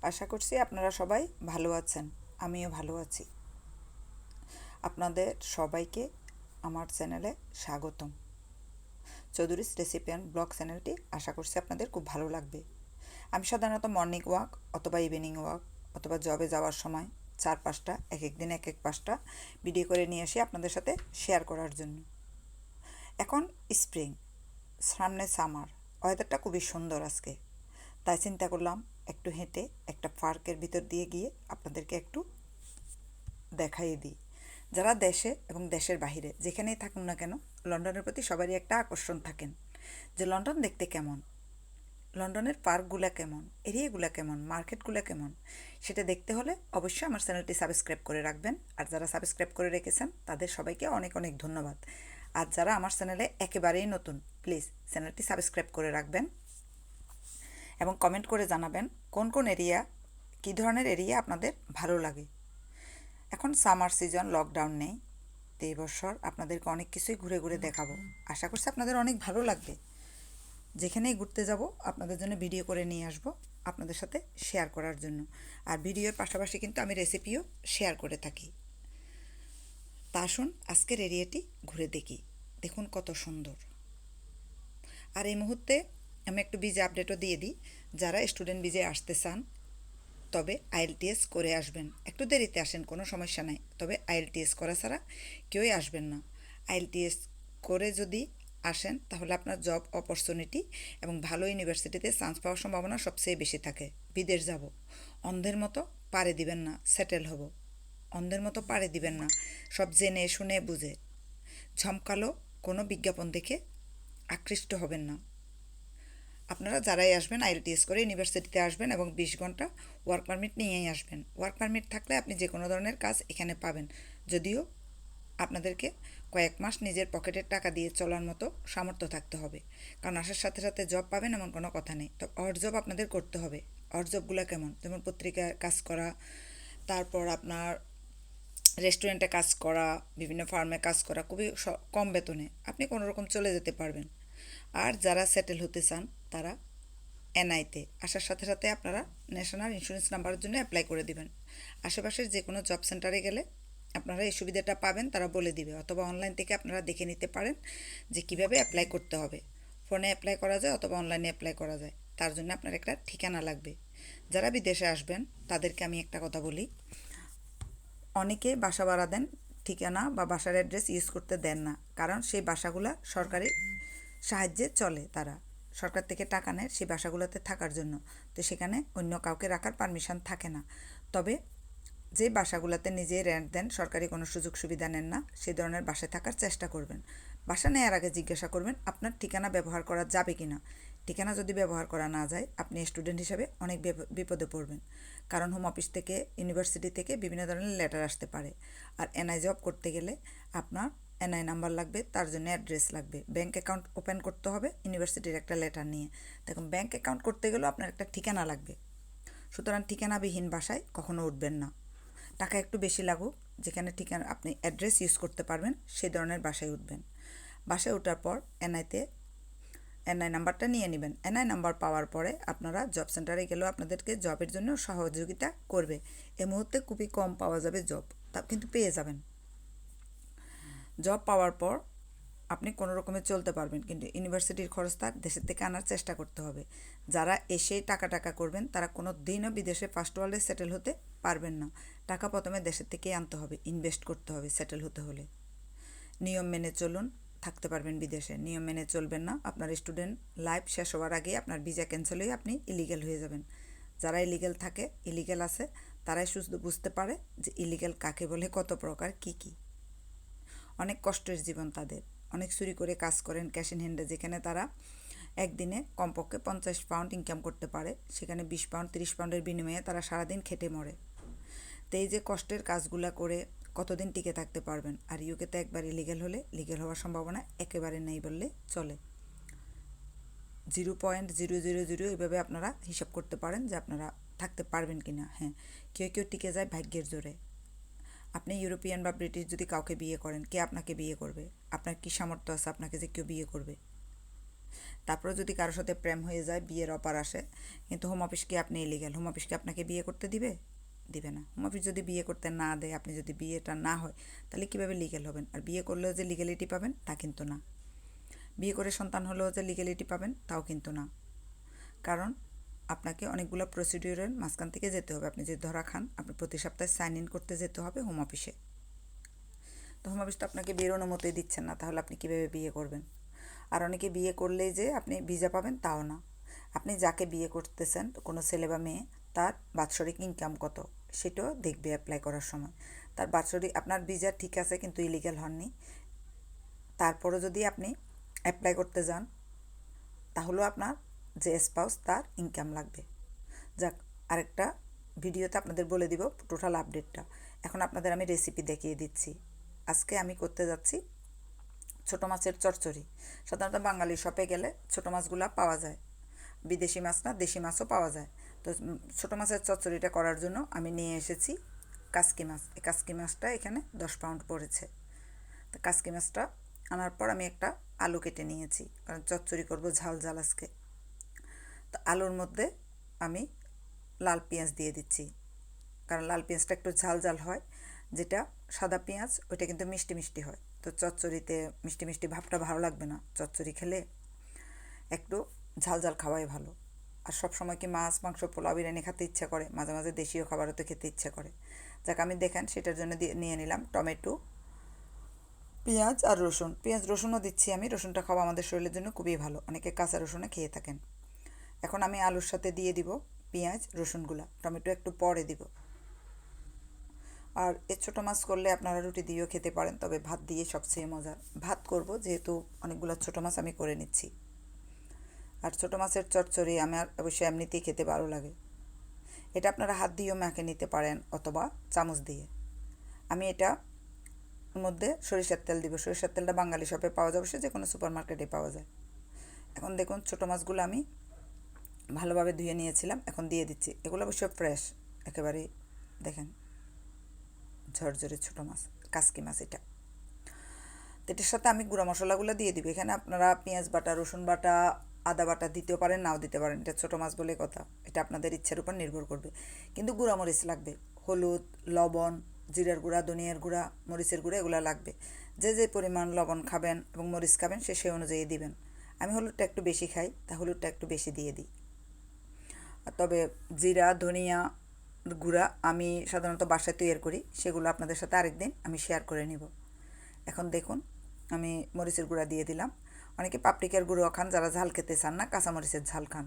আশা করছি আপনারা সবাই ভালো আছেন। আমিও ভালো আছি। আপনাদের সবাইকে আমার চ্যানেলে স্বাগতম। চৌধুরীস রেসিপি অ্যান্ড ব্লগ চ্যানেলটি আশা করছি আপনাদের খুব ভালো লাগবে। আমি সাধারণত মর্নিং ওয়াক অথবা ইভিনিং ওয়াক অথবা জবে যাওয়ার সময় 4-5টা এক এক দিন এক এক 5টা ভিডিও করে নিয়ে আসি আপনাদের সাথে শেয়ার করার জন্য। এখন স্প্রিং, সামনে সামার, ওয়েদারটা খুবই সুন্দর আজকে। তাই চিন্তা করলাম একটু হেঁটে একটা পার্কের ভিতর দিয়ে গিয়ে আপনাদেরকে একটু দেখাই দিই। যারা দেশে এবং দেশের বাহিরে যেখানেই থাকুন না কেন, লন্ডনের প্রতি সবারই একটা আকর্ষণ থাকেন যে লন্ডন দেখতে কেমন, লন্ডনের পার্কগুলো কেমন, এরিয়াগুলো কেমন, মার্কেটগুলো কেমন, সেটা দেখতে হলে অবশ্যই আমার চ্যানেলটি সাবস্ক্রাইব করে রাখবেন। আর যারা সাবস্ক্রাইব করে রেখেছেন তাদের সবাইকে অনেক অনেক ধন্যবাদ। আর যারা আমার চ্যানেলে একেবারেই নতুন, প্লিজ চ্যানেলটি সাবস্ক্রাইব করে রাখবেন এবং কমেন্ট করে জানাবেন কোন কোন এরিয়া, কী ধরনের এরিয়া আপনাদের ভালো লাগে। এখন সামার সিজন, লকডাউন নেই, তো এই বছর আপনাদেরকে অনেক কিছুই ঘুরে ঘুরে দেখাবো। আশা করছি আপনাদের অনেক ভালো লাগবে। যেখানেই ঘুরতে যাব আপনাদের জন্য ভিডিও করে নিয়ে আসব আপনাদের সাথে শেয়ার করার জন্য। আর ভিডিওর পাশাপাশি কিন্তু আমি রেসিপিও শেয়ার করে থাকি। তা আসুন আজকের এরিয়াটি ঘুরে দেখি। দেখুন কত সুন্দর। আর এই মুহূর্তে আমি একটু ভিসা আপডেটও দিয়ে দিই। যারা স্টুডেন্ট ভিসায় আসতে চান তবে আইএলটিএস করে আসবেন। একটু দেরিতে আসেন, কোনো সমস্যা নাই, তবে আইএলটিএস করা ছাড়া কেউই আসবেন না। আইএলটিএস করে যদি আসেন তাহলে আপনার জব অপরচুনিটি এবং ভালো ইউনিভার্সিটিতে চান্স পাওয়ার সম্ভাবনা সবচেয়ে বেশি থাকে। বিদেশ যাব, অন্ধের মতো পাড়ি দিবেন না, সেটেল হব, অন্ধের মতো পাড়ি দিবেন না, সব জেনে শুনে বুঝে ঝমকালো কোনো বিজ্ঞাপন দেখে আকৃষ্ট হবেন না। আপনারা যারাই আসবেন আইএলটিএস করে ইউনিভার্সিটিতে আসবেন এবং 20 ঘন্টা ওয়ার্ক পারমিট নিয়েই আসবেন। ওয়ার্ক পারমিট থাকলে আপনি যে কোনো ধরনের কাজ এখানে পাবেন, যদিও আপনাদেরকে কয়েক মাস নিজের পকেটের টাকা দিয়ে চলার মতো সামর্থ্য থাকতে হবে। কারণ আসার সাথে সাথে জব পাবেন এমন কোনো কথা নেই। তো অড জব আপনাদের করতে হবে। অড জবগুলো কেমন? যেমন পত্রিকায় কাজ করা, তারপর আপনার রেস্টুরেন্টে কাজ করা, বিভিন্ন ফার্মে কাজ করা, খুবই কম বেতনে আপনি কোনো রকম চলে যেতে পারবেন। আর যারা সেটেল হতে চান তারা এনআইতে আসার সাথে সাথে আপনারা ন্যাশনাল ইন্স্যুরেন্স নাম্বারের জন্য অ্যাপ্লাই করে দিবেন। আশেপাশের যে কোনো জব সেন্টারে গেলে আপনারা এই সুবিধাটা পাবেন, তারা বলে দিবে, অথবা অনলাইন থেকে আপনারা দেখে নিতে পারেন যে কীভাবে অ্যাপ্লাই করতে হবে। ফোনে অ্যাপ্লাই করা যায় অথবা অনলাইনে অ্যাপ্লাই করা যায়। তার জন্য আপনার একটা ঠিকানা লাগবে। যারা বিদেশে আসবেন তাদেরকে আমি একটা কথা বলি, অনেকে বাসা ভাড়া দেন, ঠিকানা বা বাসার অ্যাড্রেস ইউজ করতে দেন না, কারণ সেই বাসাগুলো সরকারি সাহায্যে চলে। তারা সরকার থেকে টাকা নেয় সেই বাসাগুলোতে থাকার জন্য, তো সেখানে অন্য কাউকে রাখার পারমিশন থাকে না। তবে যে বাসাগুলোতে নিজে রেন্ট দেন, সরকারি কোনো সুযোগ সুবিধা নেন না, সেই ধরনের বাসায় থাকার চেষ্টা করবেন। বাসা নেওয়ার আগে জিজ্ঞাসা করবেন আপনার ঠিকানা ব্যবহার করা যাবে কি না। ঠিকানা যদি ব্যবহার করা না যায় আপনি স্টুডেন্ট হিসেবে অনেক বিপদে পড়বেন। কারণ হোম অফিস থেকে, ইউনিভার্সিটি থেকে বিভিন্ন ধরনের লেটার আসতে পারে। আর এনআই জব করতে গেলে আপনার এনআই নাম্বার লাগবে, তার জন্য অ্যাড্রেস লাগবে, ব্যাঙ্ক অ্যাকাউন্ট ওপেন করতে হবে ইউনিভার্সিটির একটা লেটার নিয়ে। দেখুন, ব্যাঙ্ক অ্যাকাউন্ট করতে গেলেও আপনার একটা ঠিকানা লাগবে। সুতরাং ঠিকানাবিহীন বাসায় কখনো উঠবেন না। টাকা একটু বেশি লাগুক, যেখানে ঠিকানা আপনি অ্যাড্রেস ইউজ করতে পারবেন সেই ধরনের বাসায় উঠবেন। বাসায় ওঠার পর এনআই নাম্বারটা নিয়ে নেবেন। এনআই নাম্বার পাওয়ার পরে আপনারা জব সেন্টারে গেলেও আপনাদেরকে জবের জন্য সহযোগিতা করবে। এই মুহূর্তে খুবই কম পাওয়া যাবে জব, তা কিন্তু পেয়ে যাবেন। জব পাওয়ার পর আপনি কোনো রকমে চলতে পারবেন, কিন্তু ইউনিভার্সিটির খরচটা দেশের থেকে আনার চেষ্টা করতে হবে। যারা এসেই টাকা করবেন তারা কোনো দিনও বিদেশে ফার্স্ট ওয়ার্ল্ডে সেটেল হতে পারবেন না। টাকা প্রথমে দেশের থেকেই আনতে হবে, ইনভেস্ট করতে হবে সেটেল হতে হলে। নিয়ম মেনে চলুন, থাকতে পারবেন বিদেশে। নিয়ম মেনে চলবেন না, আপনার স্টুডেন্ট লাইফ শেষ হওয়ার আগেই আপনার ভিসা ক্যান্সেল হয়ে আপনি ইলিগেল হয়ে যাবেন। যারা ইলিগেল থাকে, ইলিগেল আছে, তারাই শুধু বুঝতে পারে যে ইলিগেল কাকে বলে, কত প্রকার, কী কী। অনেক কষ্টের জীবন তাদের। অনেক চুরি করে কাজ করেন ক্যাশ ইন হ্যান্ডে, যেখানে তারা একদিনে কমপক্ষে 50 পাউন্ড ইনকাম করতে পারে, সেখানে 20 পাউন্ড 30 পাউন্ডের বিনিময়ে তারা সারাদিন খেটে মরে। তো এই যে কষ্টের কাজগুলা করে কতদিন টিকে থাকতে পারবেন? আর ইউকেতে একবার ইলিগেল হলে লিগেল হওয়ার সম্ভাবনা একেবারে নেই বললে চলে। 0.000 এইভাবে আপনারা হিসাব করতে পারেন যে আপনারা থাকতে পারবেন কি না। হ্যাঁ, কেউ কেউ টিকে যায় ভাগ্যের জোরে। আপনি ইউরোপিয়ান বা ব্রিটিশ যদি কাউকে বিয়ে করেন, কে আপনাকে বিয়ে করবে? আপনার কি সামর্থ্য আছে আপনাকে যে কেউ বিয়ে করবে? তারপরে যদি কারোর সাথে প্রেম হয়ে যায়, বিয়ের অফার আসে, কিন্তু হোম অফিস কি আপনি ইলিগ্যাল? হোম অফিস কি আপনাকে বিয়ে করতে দিবে? দিবে না। হোম অফিস যদি বিয়ে করতে না দেয়, আপনি যদি বিয়েটা না হয়, তাহলে কীভাবে লিগ্যাল হবেন? আর বিয়ে করলেও যে লিগ্যালিটি পাবেন তা কিন্তু না। বিয়ে করে সন্তান হলেও যে লিগ্যালিটি পাবেন তাও কিন্তু না। কারণ আপনাকে অনেকগুলো প্রসিডিউরের মাঝখান থেকে যেতে হবে। আপনি যদি ধরা খান, আপনি প্রতি সপ্তাহে সাইন ইন করতে যেতে হবে হোম অফিসে। তো হোম অফিস তো আপনাকে বিয়ের অনুমতি দিচ্ছেন না, তাহলে আপনি কীভাবে বিয়ে করবেন? আর অনেকে বিয়ে করলেই যে আপনি ভিসা পাবেন তাও না। আপনি যাকে বিয়ে করতেছেন, কোনো ছেলে বা মেয়ে, তার বাৎসরিক ইনকাম কত সেটাও দেখবে অ্যাপ্লাই করার সময়। তার বাৎসরিক, আপনার ভিসা ঠিক আছে কিন্তু ইলিগ্যাল হননি, তারপরও যদি আপনি অ্যাপ্লাই করতে যান, তাহলেও আপনার যে স্পাউস তার ইনকাম লাগবে। যাক, আরেকটা ভিডিওতে আপনাদের বলে দিব টোটাল আপডেটটা। এখন আপনাদের আমি রেসিপি দেখিয়ে দিচ্ছি। আজকে আমি করতে যাচ্ছি ছোটো মাছের চচ্চড়ি। সাধারণত বাঙালি শপে গেলে ছোটো মাছগুলো পাওয়া যায়, বিদেশি মাছ না, দেশি মাছও পাওয়া যায়। তো ছোটো মাছের চচ্চড়িটা করার জন্য আমি নিয়ে এসেছি কাসকি মাছ। এই কাসকি মাছটা এখানে 10 পাউন্ড পড়েছে। তো কাসকি মাছটা আনার পর আমি একটা আলু কেটে নিয়েছি, কারণ চচ্চড়ি করব ঝাল ঝাল আজকে। তো আলুর মধ্যে আমি লাল পেঁয়াজ দিয়ে দিচ্ছি, কারণ লাল পেঁয়াজটা একটু ঝাল ঝাল হয়। যেটা সাদা পেঁয়াজ ওইটা কিন্তু মিষ্টি মিষ্টি হয়। তো চচ্চড়িতে মিষ্টি মিষ্টি ভাবটা ভালো লাগবে না। চচ্চড়ি খেলে একটু ঝাল ঝাল খাওয়াই ভালো। আর সব সময় কি মাছ মাংস পোলাও বিরিয়ানি খেতে ইচ্ছা করে? মাঝে মাঝে দেশীয় খাবারও তো খেতে ইচ্ছা করে। যাক, আমি দেখেন সেটার জন্য নিয়ে নিলাম টমেটো, পেঁয়াজ আর রসুন। পেঁয়াজ রসুনও দিচ্ছি আমি। রসুনটা খাওয়া আমাদের শরীরের জন্য খুবই ভালো, অনেকে কাঁচা রসুনে খেয়ে থাকেন। এখন আমি আলুর সাথে দিয়ে দিব পেঁয়াজ রসুনগুলা, টমেটো একটু পরে দিব। আর এই ছোটো মাছ করলে আপনারা রুটি দিয়েও খেতে পারেন, তবে ভাত দিয়ে সবচেয়ে মজা। ভাত করব যেহেতু অনেকগুলো ছোটো মাছ আমি করে নিচ্ছি। আর ছোটো মাছের চচ্চড়ি আমার অবশ্যই এমনিতেই খেতে ভালো লাগে। এটা আপনারা হাত দিয়েও মেখে নিতে পারেন অথবা চামচ দিয়ে। আমি এটা মধ্যে সরিষার তেল দিব। সরিষার তেলটা বাঙালি শপে পাওয়া যাবে, সে যে কোনো সুপার মার্কেটে পাওয়া যায়। এখন দেখুন ছোটো মাছগুলো আমি ভালোভাবে ধুয়ে নিয়েছিলাম, এখন দিয়ে দিচ্ছি। এগুলো অবশ্য ফ্রেশ একেবারেই, দেখেন ঝরঝরে ছোটো মাছ, কাসকি মাছ এটা। তো এটার সাথে আমি গুঁড়া মশলাগুলো দিয়ে দিব। এখানে আপনারা পেঁয়াজ বাটা, রসুন বাটা, আদা বাটা দিতেও পারেন, নাও দিতে পারেন। এটা ছোটো মাছ বলে কথা, এটা আপনাদের ইচ্ছার উপর নির্ভর করবে। কিন্তু গুঁড়া মরিচ লাগবে, হলুদ, লবণ, জিরার গুঁড়া, ধনিয়ার গুঁড়া, মরিচের গুঁড়া এগুলো লাগবে। যে যে পরিমাণ লবণ খাবেন এবং মরিচ খাবেন সে সেই অনুযায়ী দিবেন। আমি হলুদটা একটু বেশি খাই, তা হলুদটা একটু বেশি দিয়ে দিই। তবে জিরা, ধনিয়া গুঁড়া আমি সাধারণত বাসায় তৈরি করি, সেগুলো আপনাদের সাথে আরেকদিন আমি শেয়ার করে নিব। এখন দেখুন আমি মরিচের গুঁড়া দিয়ে দিলাম। অনেকে পাপরিকার গুঁড়ো খান যারা ঝাল খেতে চান না, কাঁচামরিচের ঝাল খান।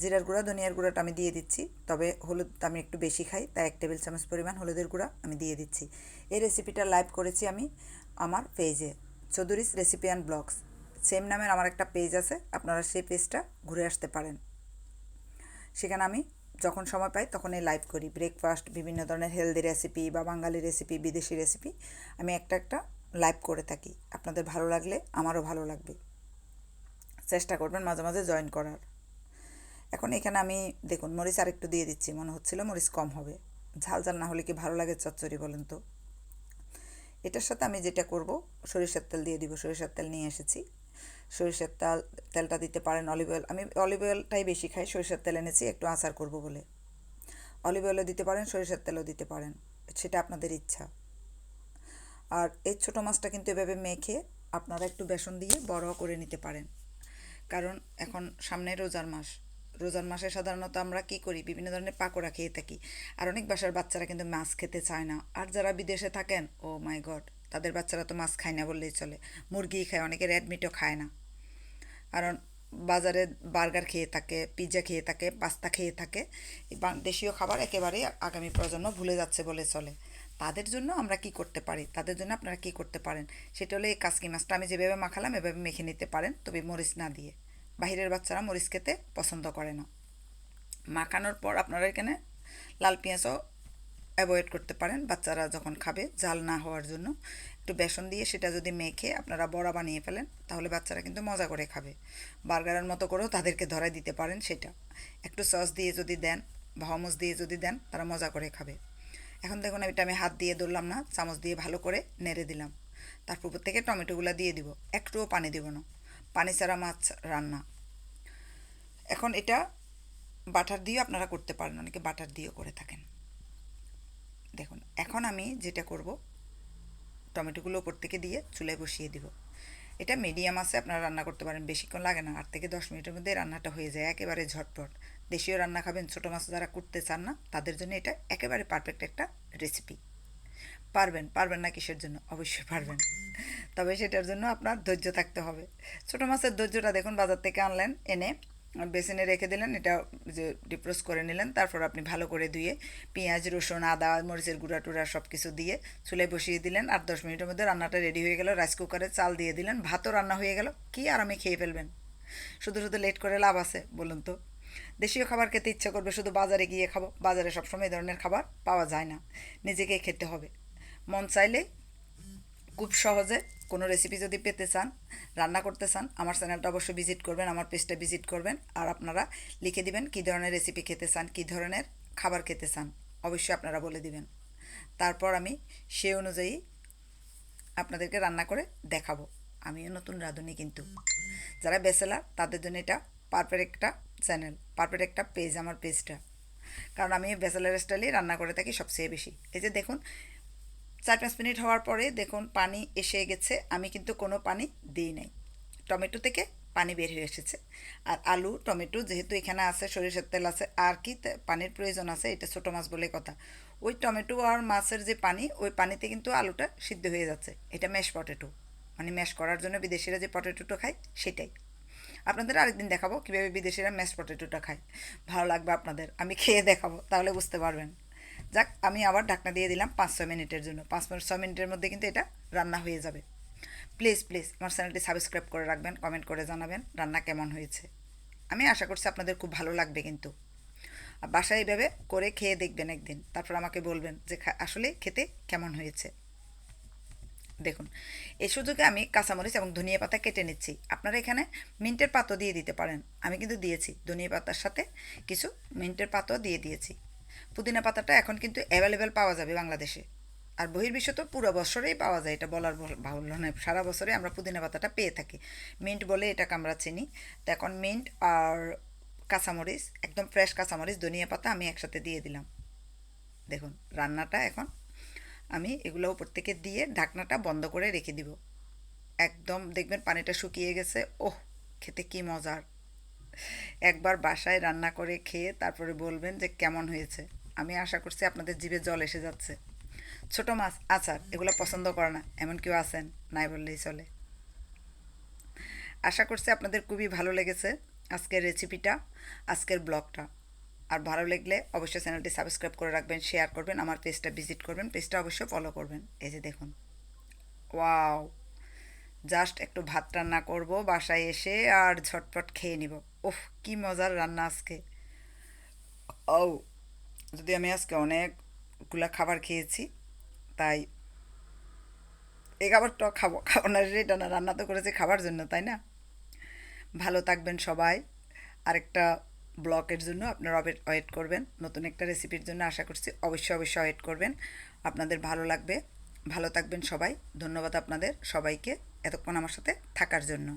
জিরার গুঁড়া, ধনিয়ার গুঁড়াটা আমি দিয়ে দিচ্ছি, তবে হলুদ আমি একটু বেশি খাই, তাই 1 টেবিল চামচ পরিমাণ হলুদের গুঁড়া আমি দিয়ে দিচ্ছি। এই রেসিপিটা লাইভ করেছি আমি আমার পেজে, চৌধুরীস রেসিপি অ্যান্ড ব্লগস। সেম নামের আমার একটা পেজ আছে, আপনারা সেই পেজটা ঘুরে আসতে পারেন। সেখানে আমি যখন সময় পাই তখনই লাইভ করি। ব্রেকফাস্ট, বিভিন্ন ধরনের হেলদি রেসিপি বা বাঙালি রেসিপি, বিদেশি রেসিপি আমি একটা লাইভ করে থাকি। আপনাদের ভালো লাগলে আমারও ভালো লাগবে, চেষ্টা করবেন মাঝে মাঝে জয়েন করার। এখন এখানে আমি দেখুন মরিচ আরেকটু দিয়ে দিচ্ছি, মনে হচ্ছিল মরিচ কম হবে। ঝাল ঝাল না হলে কি ভালো লাগে চচ্চড়ি বলেন তো? এটার সাথে আমি যেটা করব, সরিষার তেল দিয়ে দিব। সরিষার তেল নিয়ে এসেছি। সরিষার তেলটা দিতে পারেন, অলিভ অয়েল, আমি অলিভ অয়েলটাই বেশি খাই। সরিষার তেল এনেছি একটু আচার করব বলে। অলিভ অয়েলও দিতে পারেন, সরিষার তেলও দিতে পারেন, সেটা আপনাদের ইচ্ছা। আর এই ছোটো মাছটা কিন্তু এভাবে মেখে আপনারা একটু বেসন দিয়ে বড় করে নিতে পারেন, কারণ এখন সামনে রোজার মাস। রোজার মাসে সাধারণত আমরা কী করি, বিভিন্ন ধরনের পাকোড়া খেয়ে থাকি। আর অনেক বাসার বাচ্চারা কিন্তু মাছ খেতে চায় না। আর যারা বিদেশে থাকেন, ও মাই গড, তাদের বাচ্চারা তো মাছ খায় না বললেই চলে, মুরগি খায়, অনেকে রেড মিটও খায় না। কারণ বাজারে বার্গার খেয়ে থাকে, পিৎজা খেয়ে থাকে, পাস্তা খেয়ে থাকে। এই দেশীয় খাবার একেবারেই আগামী প্রজন্ম ভুলে যাচ্ছে বলে চলে। তাদের জন্য আমরা কি করতে পারি, তাদের জন্য আপনারা কি করতে পারেন, সেটা হলো এই কাসকি মাছটা আমি যেভাবে মাখালাম এভাবে মেখে নিতে পারেন, তবে মরিচ না দিয়ে। বাহিরের বাচ্চারা মরিচ খেতে পছন্দ করে না। মাখানোর পর আপনারা এখানে লাল পেঁয়াজও অ্যাভয়েড করতে পারেন, বাচ্চারা যখন খাবে ঝাল না হওয়ার জন্য। একটু বেসন দিয়ে সেটা যদি মেখে আপনারা বড়া বানিয়ে ফেলেন, তাহলে বাচ্চারা কিন্তু মজা করে খাবে। বার্গারের মতো করেও তাদেরকে ধরাই দিতে পারেন সেটা। একটু সস দিয়ে যদি দেন বা হমস দিয়ে যদি দেন, তারা মজা করে খাবে। এখন দেখুন এটা আমি হাত দিয়ে ধরলাম না, চামচ দিয়ে ভালো করে নেড়ে দিলাম। তারপর উপর থেকে টমেটোগুলো দিয়ে দিব, একটুও পানি দিব না। পানি ছাড়া মাছ রান্না। এখন এটা বাটার দিয়েও আপনারা করতে পারেন, অনেকে বাটার দিয়েও করে থাকেন। দেখুন এখন আমি যেটা করব, টমেটোগুলো ওপর থেকে দিয়ে চুলায় বসিয়ে দিব। এটা মিডিয়াম আছে আপনারা রান্না করতে পারেন, বেশিক্ষণ লাগে না, 8 থেকে 10 মিনিটের মধ্যে রান্নাটা হয়ে যায়, একেবারে ঝটপট। দেশীয় রান্না খাবেন, ছোটো মাছ যারা করতে চান না তাদের জন্য এটা একেবারে পারফেক্ট একটা রেসিপি। পারবেন না কিসের জন্য? অবশ্যই পারবেন, তবে সেটার জন্য আপনার ধৈর্য থাকতে হবে। ছোটো মাছের ধৈর্যটা দেখুন, বাজার থেকে আনলেন, এনে বেসিনে রেখে দিলেন, এটা যে ডিপ্রোস করে নিলেন, তারপর আপনি ভালো করে ধুয়ে পেঁয়াজ রসুন আদা মরিচের গুঁড়া টুড়া সব কিছু দিয়ে চুলায় বসিয়ে দিলেন। 8-10 মিনিটের মধ্যে রান্নাটা রেডি হয়ে গেল। রাইস কুকারে চাল দিয়ে দিলেন, ভাতও রান্না হয়ে গেল। কি আরামে খেয়ে ফেলবেন। শুধু শুধু লেট করে লাভ আছে বলুন তো? দেশীয় খাবার খেতে ইচ্ছা করবে, শুধু বাজারে গিয়ে খাবো। বাজারে সবসময় এই ধরনের খাবার পাওয়া যায় না, নিজেকে খেতে হবে। মন চাইলে খুব সহজে কোনো রেসিপি যদি পেতে চান, রান্না করতে চান, আমার চ্যানেলটা অবশ্যই ভিজিট করবেন, আমার পেজটা ভিজিট করবেন। আর আপনারা লিখে দিবেন কী ধরনের রেসিপি খেতে চান, কী ধরনের খাবার খেতে চান, অবশ্যই আপনারা বলে দিবেন। তারপর আমি সেই অনুযায়ী আপনাদেরকে রান্না করে দেখাবো। আমিও নতুন রাঁধুনি, কিন্তু যারা ব্যাচেলার তাদের জন্য এটা পারফেক্ট একটা চ্যানেল, পারফেক্ট একটা পেজ আমার পেজটা। কারণ আমি ব্যাচেলার স্টাইলেই রান্না করে থাকি সবচেয়ে বেশি। এই যে দেখুন 4-5 মিনিট হওয়ার পরে দেখুন পানি এসে গেছে, আমি কিন্তু কোনো পানি দিই নাই। টমেটো থেকে পানি বের হয়ে এসেছে। আর আলু টমেটো যেহেতু এখানে আছে, সরিষার তেল আছে, আর কি পানির প্রয়োজন আছে, এটা ছোটো মাছ বলে কথা। ওই টমেটো আর মাছের যে পানি, ওই পানিতে কিন্তু আলুটা সিদ্ধ হয়ে যাচ্ছে। এটা ম্যাশ পটেটো, মানে ম্যাশ করার জন্য বিদেশিরা যে পটেটোটা খায় সেটাই। আপনাদের আরেকদিন দেখাবো কীভাবে বিদেশিরা ম্যাশ পটেটোটা খায়, ভালো লাগবে আপনাদের, আমি খেয়ে দেখাবো, তাহলে বুঝতে পারবেন। যাক, আমি আবার ঢাকনা দিয়ে দিলাম 5-6 মিনিটের জন্য। 5-6 মিনিটের মধ্যে কিন্তু এটা রান্না হয়ে যাবে। প্লিজ আমার চ্যানেলটি সাবস্ক্রাইব করে রাখবেন, কমেন্ট করে জানাবেন রান্না কেমন হয়েছে। আমি আশা করছি আপনাদের খুব ভালো লাগবে, কিন্তু বাসায় এইভাবে করে খেয়ে দেখবেন একদিন, তারপর আমাকে বলবেন যে আসলে খেতে কেমন হয়েছে। দেখুন এই সুযোগে আমি কাঁচামরিচ এবং ধনিয়া পাতা কেটে নিচ্ছি। আপনারা এখানে মিন্টের পাতাও দিয়ে দিতে পারেন, আমি কিন্তু দিয়েছি ধনিয়া পাতার সাথে কিছু মিন্টের পাতাও দিয়ে দিয়েছি। পুদিনা পাতাটা এখন কিন্তু অ্যাভেলেবেল পাওয়া যাবে বাংলাদেশে, আর বহির্বিশ্বে তো পুরো বছরেই পাওয়া যায়, এটা বলার বাহুল্য নয়, সারা বছরে আমরা পুদিনা পাতাটা পেয়ে থাকি। মিন্ট বলে এটাকে আমরা চিনি। তো এখন মিন্ট আর কাঁচামরিচ, একদম ফ্রেশ কাঁচামরিচ ধনিয়া পাতা আমি একসাথে দিয়ে দিলাম। দেখুন রান্নাটা এখন আমি এগুলো উপর থেকে দিয়ে ঢাকনাটা বন্ধ করে রেখে দিব। একদম দেখবেন পানিটা শুকিয়ে গেছে। ওহ, খেতে কি মজার! একবার বাসায় রান্না করে খেয়ে তারপরে বলবেন যে কেমন হয়েছে। আমি আশা করছি আপনাদের জিভে জল এসে যাচ্ছে। ছোটো মাছ আচার এগুলো পছন্দ করে না এমন কেউ আছেন? নাই বললেই চলে। আশা করছি আপনাদের খুবই ভালো লেগেছে আজকের রেসিপিটা, আজকের ব্লগটা। আর ভালো লাগলে অবশ্যই চ্যানেলটি সাবস্ক্রাইব করে রাখবেন, শেয়ার করবেন, আমার পেজটা ভিজিট করবেন, পেজটা অবশ্যই ফলো করবেন। এই যে দেখুন, ওয়াও! জাস্ট একটু ভাত রান্না করব বাসায় এসে আর ঝটপট খেয়ে নিব। ওহ, কি মজার রান্না আজকে! ও, যদি আমি আজকে অনেকগুলা খাবার খেয়েছি, তাই এই খাবারটাও খাবো, খাবো না সেটা না, রান্না তো করেছি খাবার জন্য, তাই না? ভালো থাকবেন সবাই। আরেকটা ব্লগের জন্য আপনারা ওয়েট করবেন, নতুন একটা রেসিপির জন্য আশা করছি অবশ্যই ওয়েট করবেন, আপনাদের ভালো লাগবে। ভালো থাকবেন সবাই। ধন্যবাদ আপনাদের সবাইকে এতক্ষণ আমার সাথে থাকার জন্য।